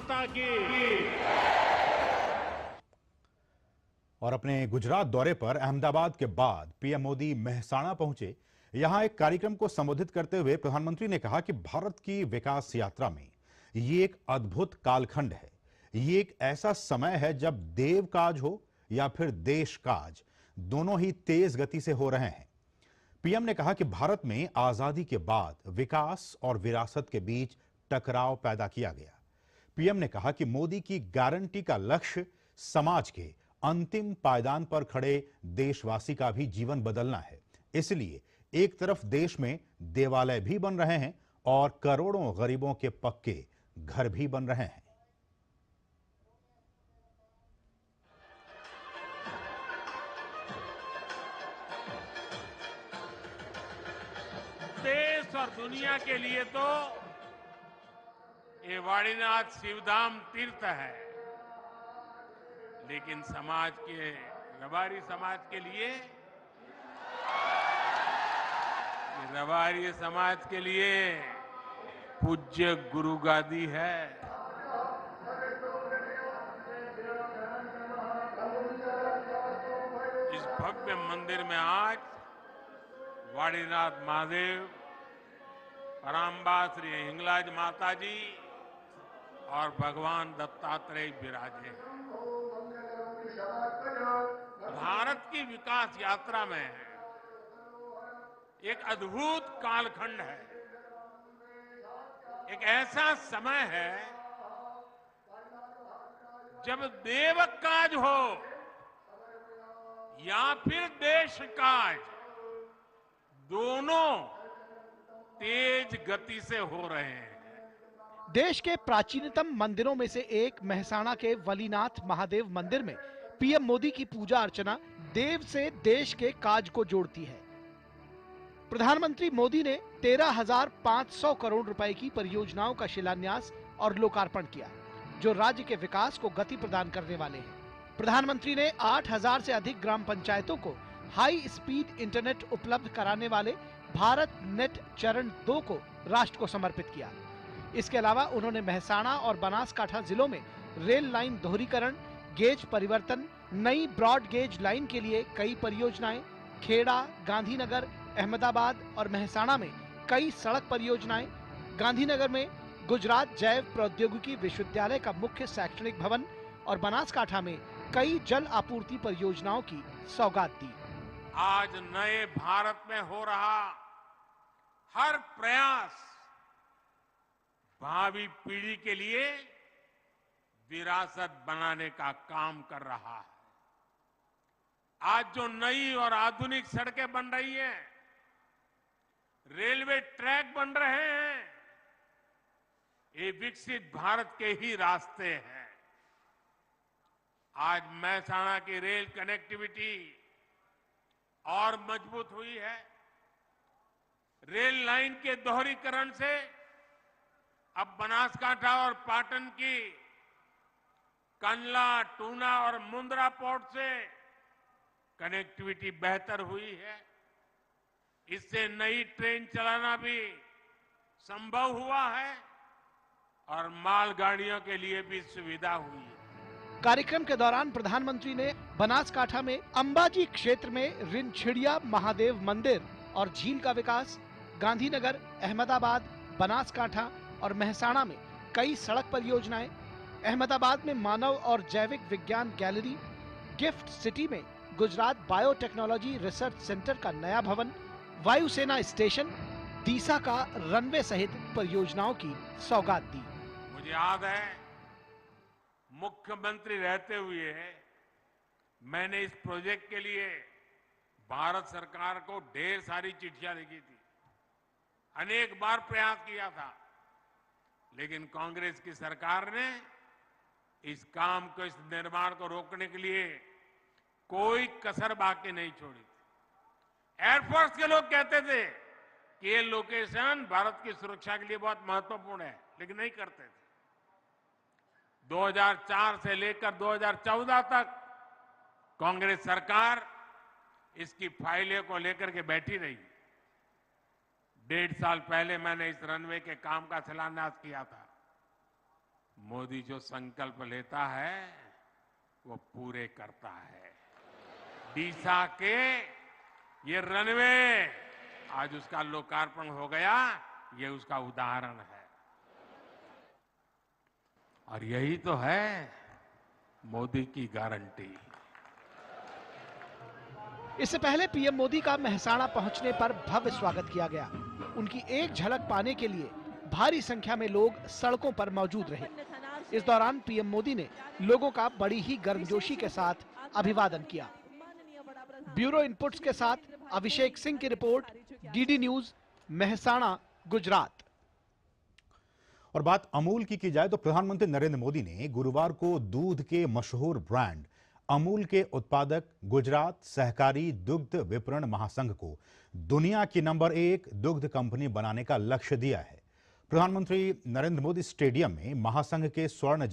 माता की। और अपने गुजरात दौरे पर अहमदाबाद के बाद पीएम मोदी मेहसाणा पहुंचे। यहां एक कार्यक्रम को संबोधित करते हुए प्रधानमंत्री ने कहा कि भारत की विकास यात्रा में ये एक अद्भुत कालखंड है। ये एक ऐसा समय है जब देव काज हो या फिर देश काज, दोनों ही तेज गति से हो रहे हैं। पीएम ने कहा कि भारत में आजादी के बाद विकास और विरासत के बीच टकराव पैदा किया गया। पीएम ने कहा कि मोदी की गारंटी का लक्ष्य समाज के अंतिम पायदान पर खड़े देशवासी का भी जीवन बदलना है। इसलिए एक तरफ देश में देवालय भी बन रहे हैं और करोड़ों गरीबों के पक्के घर भी बन रहे हैं। देश और दुनिया के लिए तो ये वाणीनाथ शिवधाम तीर्थ है, लेकिन समाज के रबारी समाज के लिए, रबारी समाज के लिए पूज्य गुरु गादी है। इस भव्य मंदिर में आज वाणीनाथ महादेव, पराम्बा श्री हिंगलाज माता जी और भगवान दत्तात्रेय विराजे हैं। भारत की विकास यात्रा में एक अद्भुत कालखंड है। एक ऐसा समय है जब देव काज हो या फिर देश काज, दोनों तेज गति से हो रहे हैं। देश के प्राचीनतम मंदिरों में से एक मेहसाणा के वलीनाथ महादेव मंदिर में पीएम मोदी की पूजा अर्चना देव से देश के काज को जोड़ती है। प्रधानमंत्री मोदी ने 13,500 करोड़ रुपए की परियोजनाओं का शिलान्यास और लोकार्पण किया, जो राज्य के विकास को गति प्रदान करने वाले हैं। प्रधानमंत्री ने 8,000 से अधिक ग्राम पंचायतों को हाई स्पीड इंटरनेट उपलब्ध कराने वाले भारत नेट चरण 2 को राष्ट्र को समर्पित किया। इसके अलावा उन्होंने मेहसाणा और बनासकांठा जिलों में रेल लाइन दोहरीकरण, गेज परिवर्तन, नई ब्रॉड गेज लाइन के लिए कई परियोजनाएं, खेड़ा, गांधीनगर, अहमदाबाद और मेहसाणा में कई सड़क परियोजनाएं, गांधीनगर में गुजरात जैव प्रौद्योगिकी विश्वविद्यालय का मुख्य शैक्षणिक भवन और बनासकांठा में कई जल आपूर्ति परियोजनाओं की सौगात दी। आज नए भारत में हो रहा हर प्रयास भावी पीढ़ी के लिए विरासत बनाने का काम कर रहा है। आज जो नई और आधुनिक सड़कें बन रही हैं, रेलवे ट्रैक बन रहे हैं, ये विकसित भारत के ही रास्ते हैं। आज मेहसाणा की रेल कनेक्टिविटी और मजबूत हुई है। रेल लाइन के दोहरीकरण से अब बनासकांठा और पाटन की कंडला, टूना और मुंद्रा पोर्ट से कनेक्टिविटी बेहतर हुई है। इससे नई ट्रेन चलाना भी संभव हुआ है और मालगाड़ियों के लिए भी सुविधा हुई है। कार्यक्रम के दौरान प्रधानमंत्री ने बनासकांठा में अंबाजी क्षेत्र में रिनछिड़िया महादेव मंदिर और झील का विकास, गांधीनगर, अहमदाबाद, बनासकांठा और मेहसाणा में कई सड़क परियोजनाएं, अहमदाबाद में मानव और जैविक विज्ञान गैलरी, गिफ्ट सिटी में गुजरात बायोटेक्नोलॉजी रिसर्च सेंटर का नया भवन, वायुसेना स्टेशन, दीसा का रनवे सहित परियोजनाओं की सौगात दी। मुझे याद है, मुख्यमंत्री रहते हुए मैंने इस प्रोजेक्ट के लिए भारत सरकार को ढेर सारी चिट्ठियां लिखी थी, अनेक बार प्रयास किया था, लेकिन कांग्रेस की सरकार ने इस काम को, इस निर्माण को रोकने के लिए कोई कसर बाकी नहीं छोड़ी थी। एयरफोर्स के लोग कहते थे कि ये लोकेशन भारत की सुरक्षा के लिए बहुत महत्वपूर्ण है, लेकिन नहीं करते थे। 2004 से लेकर 2014 तक कांग्रेस सरकार इसकी फाइलें को लेकर के बैठी रही। 1.5 साल पहले मैंने इस रनवे के काम का शिलान्यास किया था। मोदी जो संकल्प लेता है वो पूरे करता है। डीसा के ये रनवे आज उसका लोकार्पण हो गया, ये उसका उदाहरण है। और यही तो है मोदी की गारंटी। इससे पहले पीएम मोदी का मेहसाणा पहुंचने पर भव्य स्वागत किया गया। उनकी एक झलक पाने के लिए भारी संख्या में लोग सड़कों पर मौजूद रहे। इस दौरान पीएम मोदी ने लोगों का बड़ी ही गर्मजोशी के साथ अभिवादन किया। ब्यूरो इनपुट्स के साथ अभिषेक सिंह की report, DD news, Mehsana, Gujarat. और बात अमूल की जाए तो प्रधानमंत्री नरेंद्र मोदी ने गुरुवार को दूध के मशहूर ब्रांड अमूल के उत्पादक गुजरात सहकारी दुग्ध विपणन महासंघ को दुनिया की नंबर 1 दुग्ध कंपनी बनाने का लक्ष्य दिया है। प्रधानमंत्री नरेंद्र मोदी स्टेडियम में महासंघ के स्वर्ण